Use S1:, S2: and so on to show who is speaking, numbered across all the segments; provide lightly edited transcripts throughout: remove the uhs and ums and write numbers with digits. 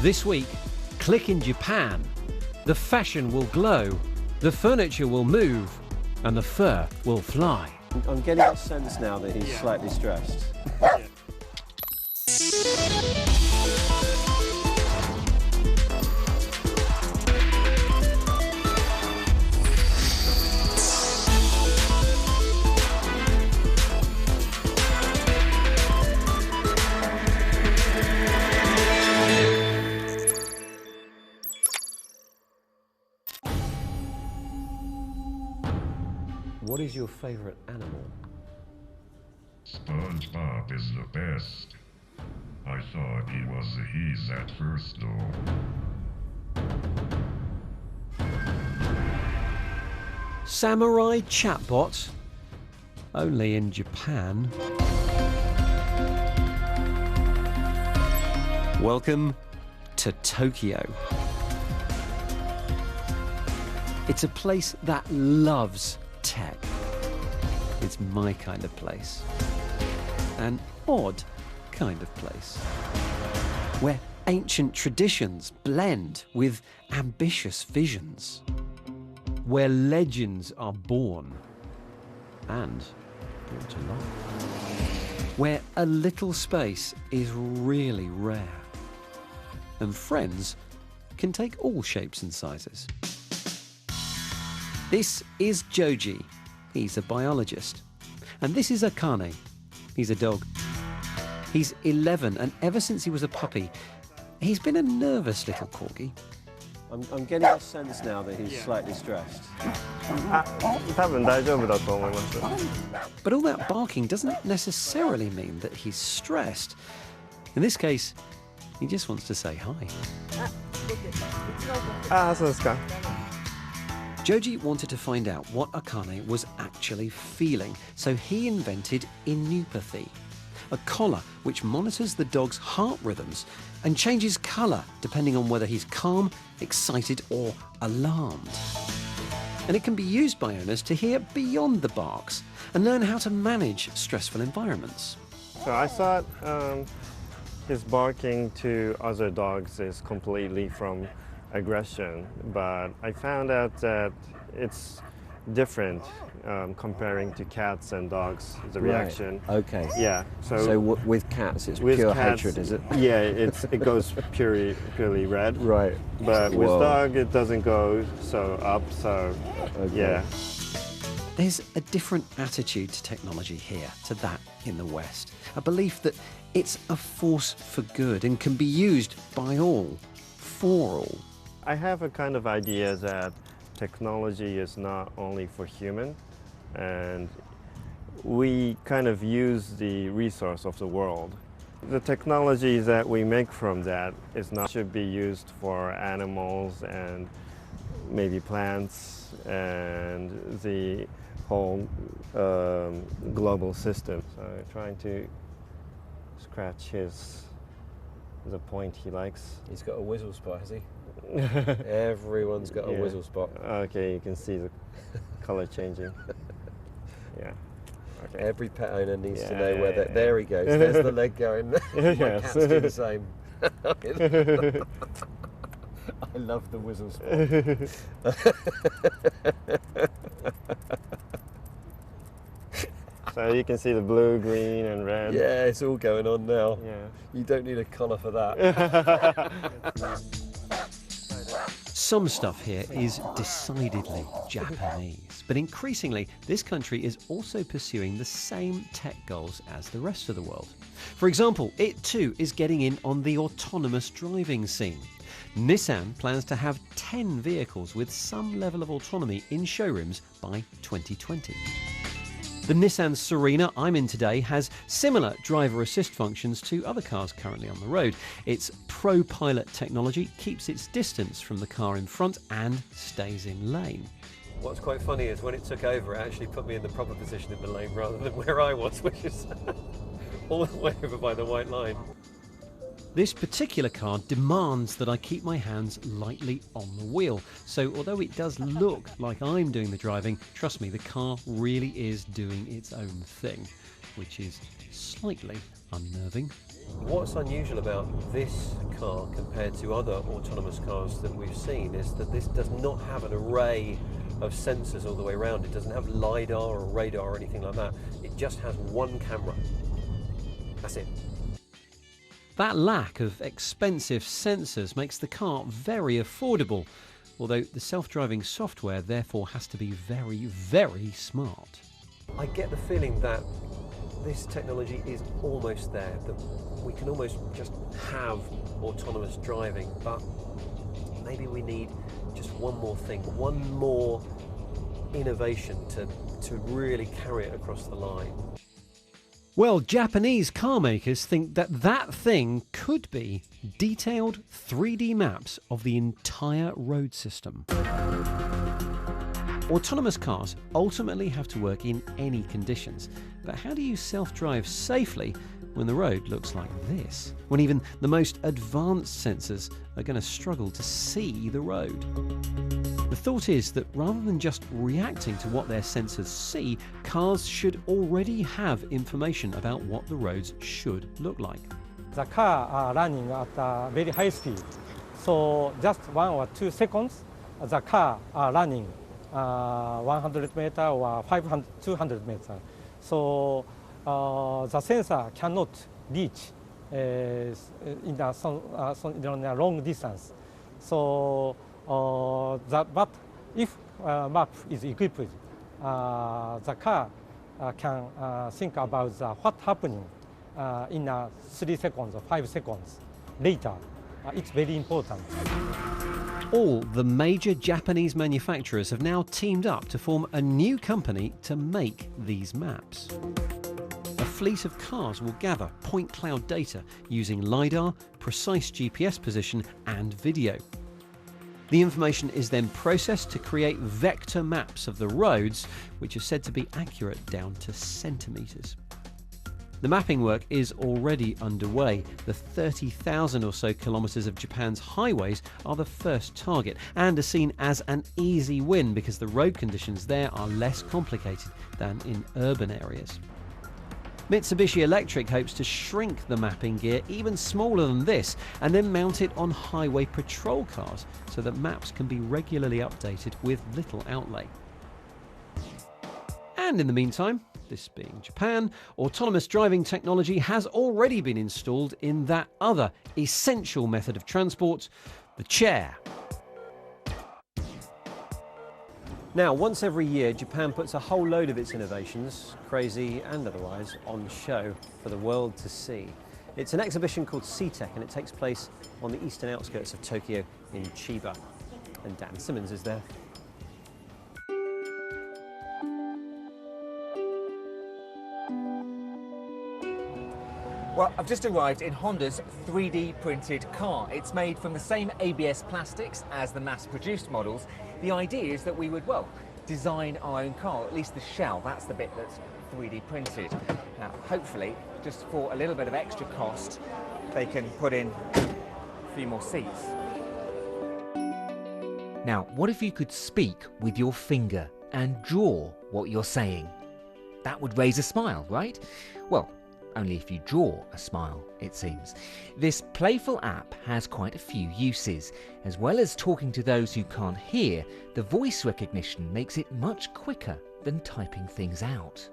S1: This week, click in Japan. The fashion will glow, the furniture will move, and the fur will fly.
S2: I'm getting a sense now that he's slightly stressed. What is your favourite animal?
S3: SpongeBob is the best. I thought he was his at first though.
S1: Samurai chatbot? Only in Japan. Welcome to Tokyo. It's a place that loves tech. It's my kind of place. An odd kind of place. Where ancient traditions blend with ambitious visions. Where legends are born and brought to life. Where a little space is really rare. And friends can take all shapes and sizes. This is Joji. He's a biologist. And this is Akane. He's a dog. He's 11, and ever since he was a puppy, he's been a nervous little corgi.
S2: I'm getting a sense now that he's slightly stressed.
S1: But all that barking doesn't necessarily mean that he's stressed. In this case, he just wants to say hi. Joji wanted to find out what Akane was actually feeling, so he invented inupathy, a collar which monitors the dog's heart rhythms and changes colour depending on whether he's calm, excited or alarmed. And it can be used by owners to hear beyond the barks and learn how to manage stressful environments.
S4: So I thought his barking to other dogs is completely from aggression, but I found out that it's different comparing to cats and dogs, the reaction.
S2: Okay.
S4: Yeah.
S2: So with cats, it's
S4: with
S2: pure
S4: cats,
S2: hatred, is it?
S4: Yeah, it goes purely red.
S2: Right.
S4: But with
S2: Whoa.
S4: dog, it doesn't go so up. So
S2: Okay.
S4: yeah.
S1: There's a different attitude to technology here to that in the West. A belief that it's a force for good and can be used by all, for all.
S4: I have a kind of idea that technology is not only for human, and we kind of use the resource of the world. The technology that we make from that should be used for animals and maybe plants and the whole global system. So trying to scratch the point he likes.
S2: He's got a whistle spot, has he? Everyone's got a whistle spot.
S4: Okay, you can see the color changing. Yeah. Okay.
S2: Every pet owner needs to know
S4: Yeah,
S2: where
S4: yeah,
S2: that. There he goes. There's the leg going. My
S4: Yes.
S2: cats do the same. I love the whistle spot.
S4: So you can see the blue, green, and red.
S2: Yeah, it's all going on now.
S4: Yeah.
S2: You don't need a collar for that.
S1: Some stuff here is decidedly Japanese, but increasingly this country is also pursuing the same tech goals as the rest of the world. For example, it too is getting in on the autonomous driving scene. Nissan plans to have 10 vehicles with some level of autonomy in showrooms by 2020. The Nissan Serena I'm in today has similar driver assist functions to other cars currently on the road. Its ProPilot technology keeps its distance from the car in front and stays in lane. What's quite funny is when it took over, it actually put me in the proper position in the lane rather than where I was, which is all the way over by the white line. This particular car demands that I keep my hands lightly on the wheel. So although it does look like I'm doing the driving, trust me, the car really is doing its own thing, which is slightly unnerving.
S2: What's unusual about this car compared to other autonomous cars that we've seen is that this does not have an array of sensors all the way around. It doesn't have LiDAR or radar or anything like that. It just has one camera. That's it.
S1: That lack of expensive sensors makes the car very affordable, although the self-driving software therefore has to be very, very smart.
S2: I get the feeling that this technology is almost there, that we can almost just have autonomous driving, but maybe we need just one more thing, one more innovation to really carry it across the line.
S1: Well, Japanese car makers think that that thing could be detailed 3D maps of the entire road system. Autonomous cars ultimately have to work in any conditions, but how do you self-drive safely when the road looks like this? When even the most advanced sensors are going to struggle to see the road? The thought is that rather than just reacting to what their sensors see, cars should already have information about what the roads should look like.
S5: The car are running at a very high speed, so just 1 or 2 seconds, the car are running 100 meters or 200 meters. So the sensor cannot reach in a long distance. So but if map is equipped, the car can think about what's happening in 3 seconds or 5 seconds later. It's very important.
S1: All the major Japanese manufacturers have now teamed up to form a new company to make these maps. A fleet of cars will gather point cloud data using LiDAR, precise GPS position and video. The information is then processed to create vector maps of the roads, which are said to be accurate down to centimetres. The mapping work is already underway. The 30,000 or so kilometres of Japan's highways are the first target and are seen as an easy win because the road conditions there are less complicated than in urban areas. Mitsubishi Electric hopes to shrink the mapping gear even smaller than this and then mount it on highway patrol cars so that maps can be regularly updated with little outlay. And in the meantime, this being Japan, autonomous driving technology has already been installed in that other essential method of transport, the chair.
S2: Now, once every year, Japan puts a whole load of its innovations, crazy and otherwise, on show for the world to see. It's an exhibition called CEATEC, and it takes place on the eastern outskirts of Tokyo in Chiba. And Dan Simmons is there.
S6: Well, I've just arrived in Honda's 3D printed car. It's made from the same ABS plastics as the mass-produced models. The idea is that we would, well, design our own car, at least the shell. That's the bit that's 3D printed. Now, hopefully, just for a little bit of extra cost, they can put in a few more seats.
S7: Now, what if you could speak with your finger and draw what you're saying? That would raise a smile, right? Well, only if you draw a smile, it seems. This playful app has quite a few uses. As well as talking to those who can't hear, the voice recognition makes it much quicker than typing things out.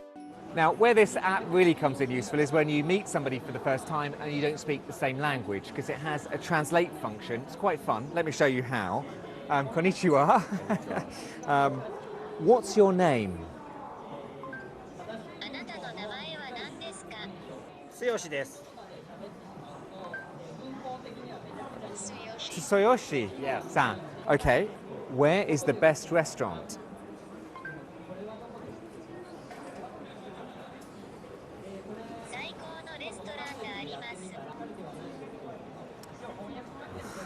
S6: Now, where this app really comes in useful is when you meet somebody for the first time and you don't speak the same language, because it has a translate function. It's quite fun. Let me show you how. Konnichiwa. What's your name? Tsuyoshi.
S2: Yeah.
S6: San. Okay. Where is the best restaurant?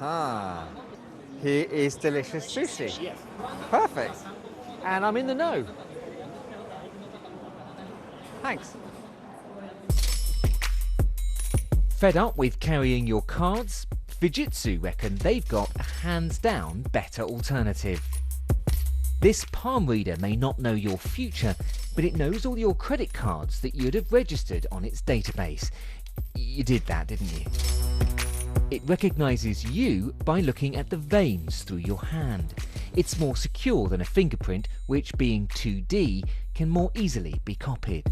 S6: Ah. Here is delicious sushi.
S2: Yes.
S6: Perfect. And I'm in the know. Thanks.
S7: Fed up with carrying your cards? Fujitsu reckon they've got a hands-down better alternative. This palm reader may not know your future, but it knows all your credit cards that you'd have registered on its database. You did that, didn't you? It recognises you by looking at the veins through your hand. It's more secure than a fingerprint, which, being 2D, can more easily be copied.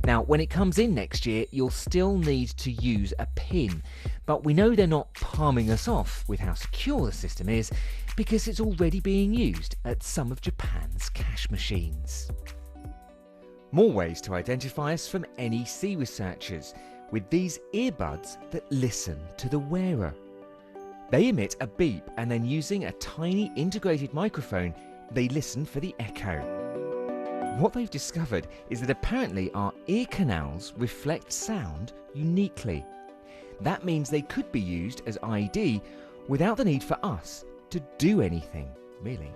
S7: Now, when it comes in next year, you'll still need to use a PIN, but we know they're not palming us off with how secure the system is, because it's already being used at some of Japan's cash machines. More ways to identify us from NEC researchers, with these earbuds that listen to the wearer. They emit a beep, and then using a tiny integrated microphone, they listen for the echo. What they've discovered is that apparently our ear canals reflect sound uniquely. That means they could be used as ID without the need for us to do anything, really.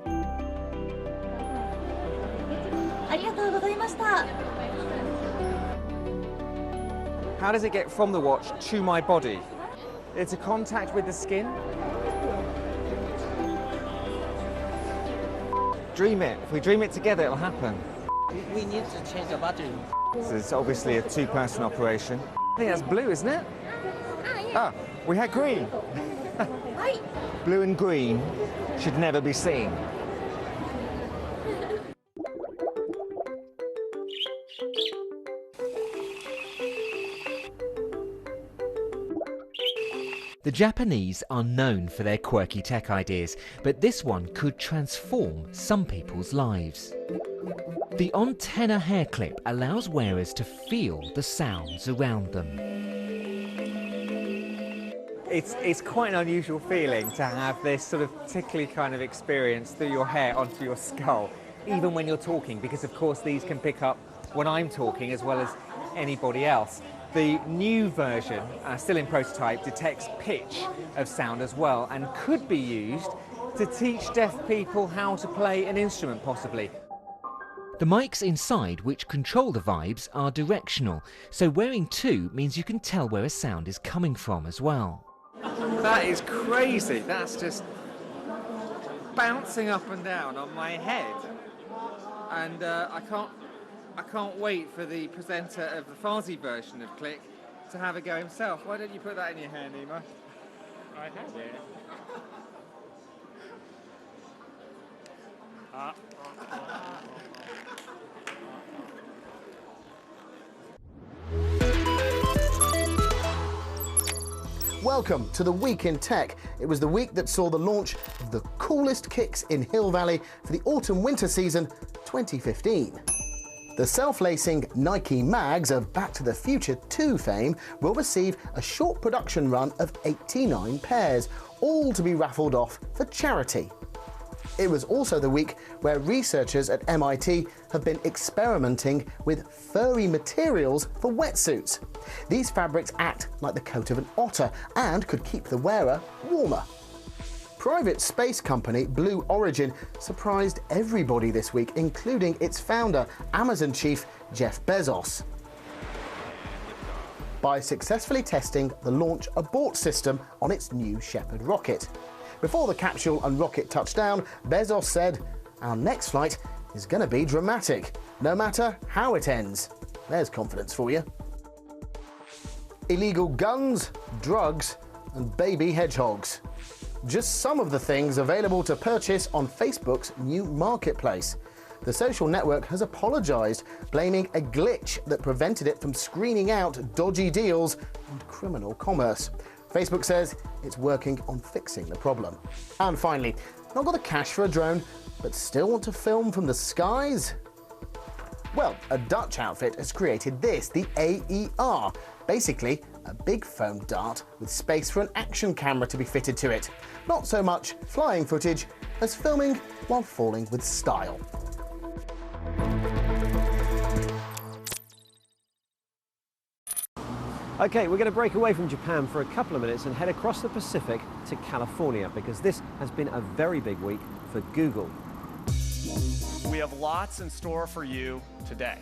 S6: How does it get from the watch to my body? It's a contact with the skin. Dream it. If we dream it together, it'll happen.
S8: We need to change the battery.
S6: So it's obviously a two-person operation. I think that's blue, isn't it? Ah, we had green. Blue and green should never be seen.
S7: The Japanese are known for their quirky tech ideas, but this one could transform some people's lives. The on-tenor hair clip allows wearers to feel the sounds around them.
S6: It's quite an unusual feeling to have this sort of tickly kind of experience through your hair onto your skull, even when you're talking, because of course these can pick up when I'm talking as well as anybody else. The new version, still in prototype, detects pitch of sound as well and could be used to teach deaf people how to play an instrument, possibly.
S7: The mics inside, which control the vibes, are directional, so wearing two means you can tell where a sound is coming from as well.
S6: That is crazy. That's just bouncing up and down on my head. And I can't wait for the presenter of the Farsi version of Click to have a go himself. Why don't you put that in your hair, Nima? I have it.
S9: Welcome to the Week in Tech. It was the week that saw the launch of the coolest kicks in Hill Valley for the autumn-winter season 2015. The self-lacing Nike mags of Back to the Future 2 fame will receive a short production run of 89 pairs, all to be raffled off for charity. It was also the week where researchers at MIT have been experimenting with furry materials for wetsuits. These fabrics act like the coat of an otter and could keep the wearer warmer. Private space company Blue Origin surprised everybody this week, including its founder, Amazon chief Jeff Bezos, by successfully testing the launch abort system on its new Shepard rocket. Before the capsule and rocket touched down, Bezos said, "Our next flight is going to be dramatic, no matter how it ends." There's confidence for you. Illegal guns, drugs, and baby hedgehogs. Just some of the things available to purchase on Facebook's new marketplace. The social network has apologised, blaming a glitch that prevented it from screening out dodgy deals and criminal commerce. Facebook says it's working on fixing the problem. And finally, not got the cash for a drone, but still want to film from the skies? Well, a Dutch outfit has created this, the AER. Basically, a big foam dart with space for an action camera to be fitted to it. Not so much flying footage as filming while falling with style.
S2: Okay, we're going to break away from Japan for a couple of minutes and head across the Pacific to California, because this has been a very big week for Google.
S10: We have lots in store for you today.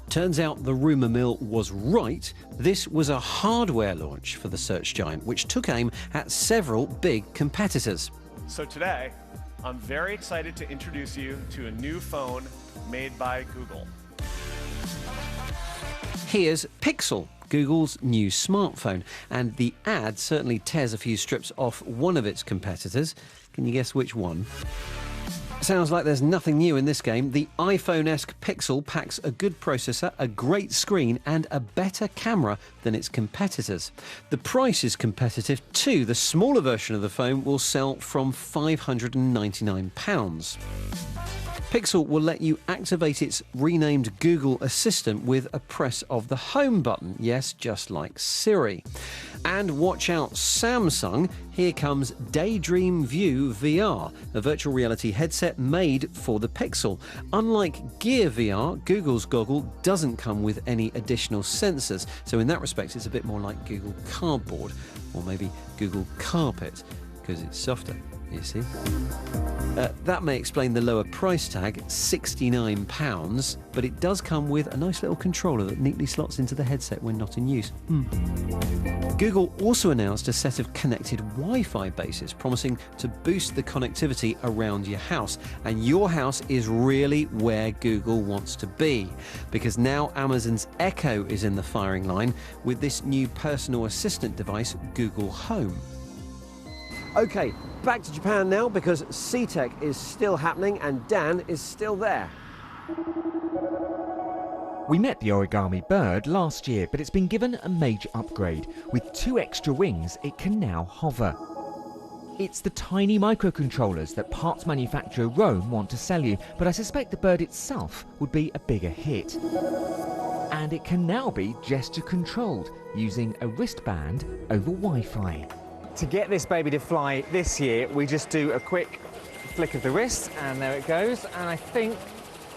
S1: Turns out the rumour mill was right. This was a hardware launch for the search giant, which took aim at several big competitors.
S10: So today, I'm very excited to introduce you to a new phone made by Google.
S1: Here's Pixel, Google's new smartphone, and the ad certainly tears a few strips off one of its competitors. Can you guess which one? Sounds like there's nothing new in this game. The iPhone-esque Pixel packs a good processor, a great screen and a better camera than its competitors. The price is competitive too. The smaller version of the phone will sell from £599. Pixel will let you activate its renamed Google Assistant with a press of the home button. Yes, just like Siri. And watch out, Samsung, here comes Daydream View VR, a virtual reality headset made for the Pixel. Unlike Gear VR, Google's goggle doesn't come with any additional sensors, so in that respect it's a bit more like Google Cardboard, or maybe Google Carpet, because it's softer, you see. That may explain the lower price tag, £69, but it does come with a nice little controller that neatly slots into the headset when not in use. Google also announced a set of connected Wi-Fi bases, promising to boost the connectivity around your house. And your house is really where Google wants to be, because now Amazon's Echo is in the firing line with this new personal assistant device, Google Home.
S2: Okay, back to Japan now, because CEATEC is still happening and Dan is still there.
S7: We met the origami bird last year, but it's been given a major upgrade. With 2 extra wings, it can now hover. It's the tiny microcontrollers that parts manufacturer Rome want to sell you, but I suspect the bird itself would be a bigger hit. And it can now be gesture controlled, using a wristband over Wi-Fi.
S6: To get this baby to fly this year, we just do a quick flick of the wrist, and there it goes. And I think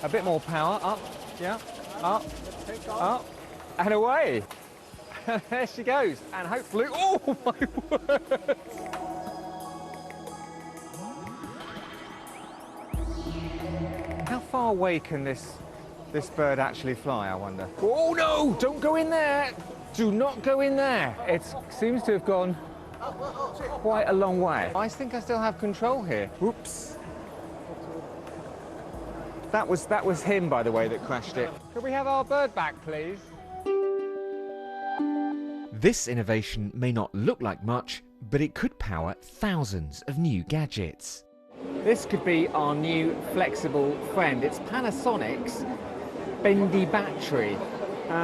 S6: a bit more power. Up, yeah, up, and away. There she goes. And hopefully, oh my word! How far away can this bird actually fly, I wonder? Oh no! Don't go in there! Do not go in there! It seems to have gone quite a long way. I think I still have control here. Whoops. That was him, by the way, that crashed it. Could we have our bird back, please?
S7: This innovation may not look like much, but it could power thousands of new gadgets.
S6: This could be our new flexible friend. It's Panasonic's bendy battery.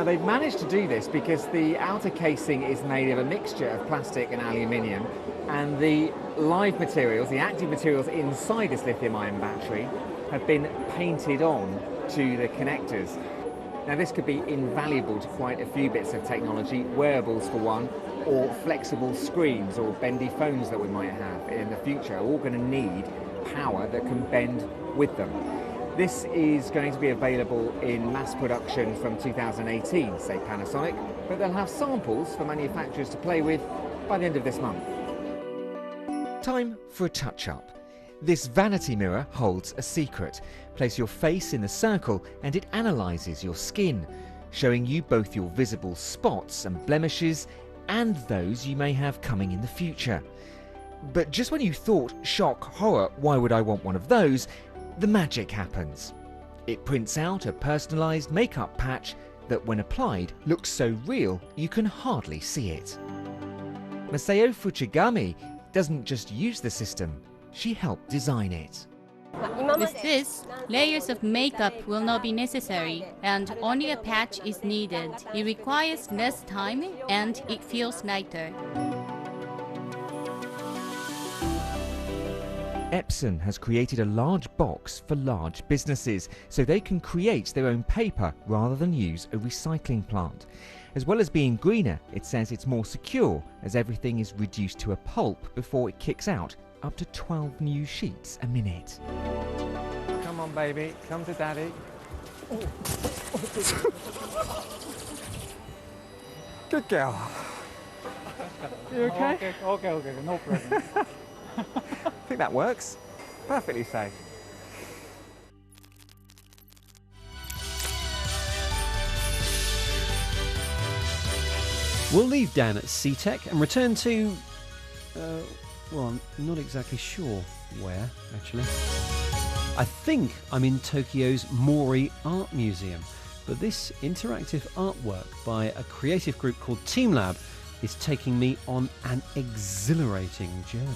S6: They've managed to do this because the outer casing is made of a mixture of plastic and aluminium, and the live materials, the active materials inside this lithium-ion battery, have been painted on to the connectors. Now this could be invaluable to quite a few bits of technology, wearables for one, or flexible screens or bendy phones that we might have in the future, are all going to need power that can bend with them. This is going to be available in mass production from 2018, say Panasonic, but they'll have samples for manufacturers to play with by the end of this month.
S7: Time for a touch-up. This vanity mirror holds a secret. Place your face in the circle and it analyses your skin, showing you both your visible spots and blemishes and those you may have coming in the future. But just when you thought, shock, horror, why would I want one of those? The magic happens. It prints out a personalised makeup patch that, when applied, looks so real you can hardly see it. Masao Fujigami doesn't just use the system, she helped design it.
S11: With this, layers of makeup will not be necessary and only a patch is needed. It requires less time and it feels lighter.
S7: Epson has created a large box for large businesses so they can create their own paper rather than use a recycling plant. As well as being greener, it says it's more secure as everything is reduced to a pulp before it kicks out up to 12 new sheets a minute.
S6: Come on, baby, come to daddy. Good girl. You okay?
S5: Okay, no problem.
S6: I think that works. Perfectly safe.
S1: We'll leave Dan at CEATEC and return to, well, I'm not exactly sure where, actually. I think I'm in Tokyo's Mori Art Museum. But this interactive artwork by a creative group called Teamlab is taking me on an exhilarating journey.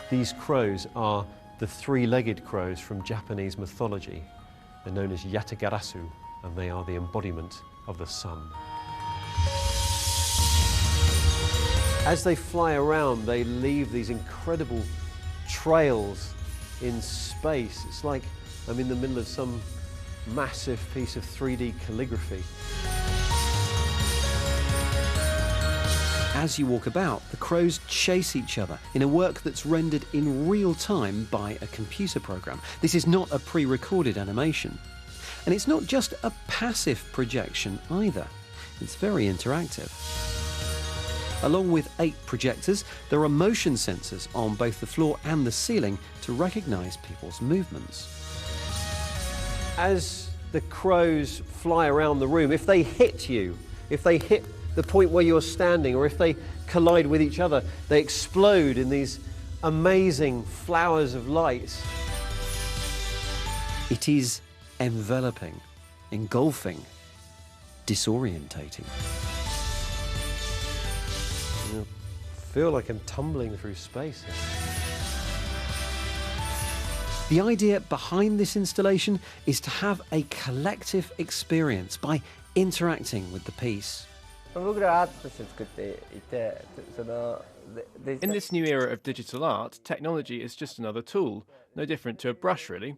S2: These crows are the three-legged crows from Japanese mythology. They're known as Yatagarasu, and they are the embodiment of the sun. As they fly around, they leave these incredible trails in space. It's like I'm in the middle of some massive piece of 3D calligraphy.
S1: As you walk about, the crows chase each other in a work that's rendered in real time by a computer program. This is not a pre-recorded animation. And it's not just a passive projection either. It's very interactive. Along with 8 projectors, there are motion sensors on both the floor and the ceiling to recognize people's movements.
S2: As the crows fly around the room, if they hit you, if they hit the point where you're standing, or if they collide with each other, they explode in these amazing flowers of light.
S1: It is enveloping, engulfing, disorientating.
S2: I feel like I'm tumbling through space.
S1: The idea behind this installation is to have a collective experience by interacting with the piece.
S10: In this new era of digital art, technology is just another tool, no different to a brush really.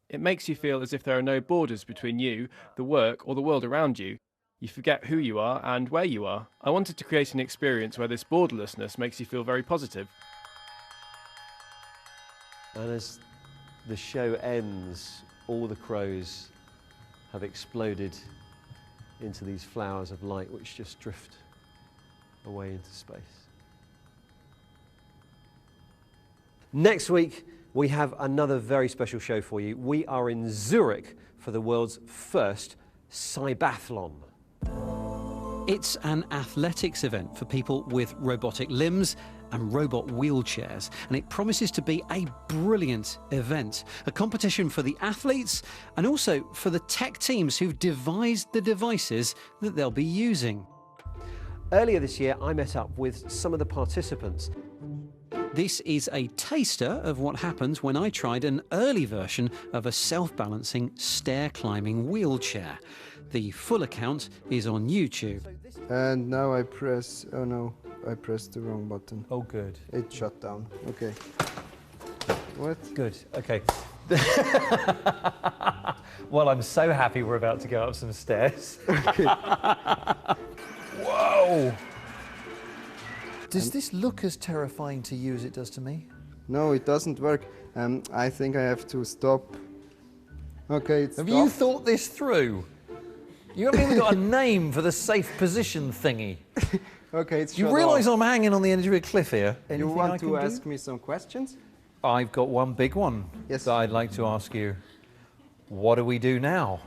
S10: It makes you feel as if there are no borders between you, the work, or the world around you. You forget who you are and where you are. I wanted to create an experience where this borderlessness makes you feel very positive.
S2: And as the show ends, all the crows have exploded into these flowers of light which just drift away into space. Next week, we have another very special show for you. We are in Zurich for the world's first Cybathlon.
S1: It's an athletics event for people with robotic limbs and robot wheelchairs, and it promises to be a brilliant event, a competition for the athletes and also for the tech teams who've devised the devices that they'll be using.
S2: Earlier this year, I met up with some of the participants.
S1: This is a taster of what happens when I tried an early version of a self-balancing stair-climbing wheelchair. The full account is on YouTube.
S12: And now I press, oh no, I pressed the wrong button.
S2: Oh good.
S12: It shut down, okay. What?
S2: Good, okay. Well, I'm so happy we're about to go up some stairs.
S12: Okay.
S2: Whoa!
S13: Does this look as terrifying to you as it does to me?
S12: No, it doesn't work. I think I have to stop. Okay, it's
S13: Have you thought this through? You haven't even got a name for the safe position thingy.
S12: Okay, it's
S13: You realise I'm hanging on the edge of a cliff here?
S12: You want to ask me some questions?
S13: I've got one big one that I'd like to ask you. What do we do now?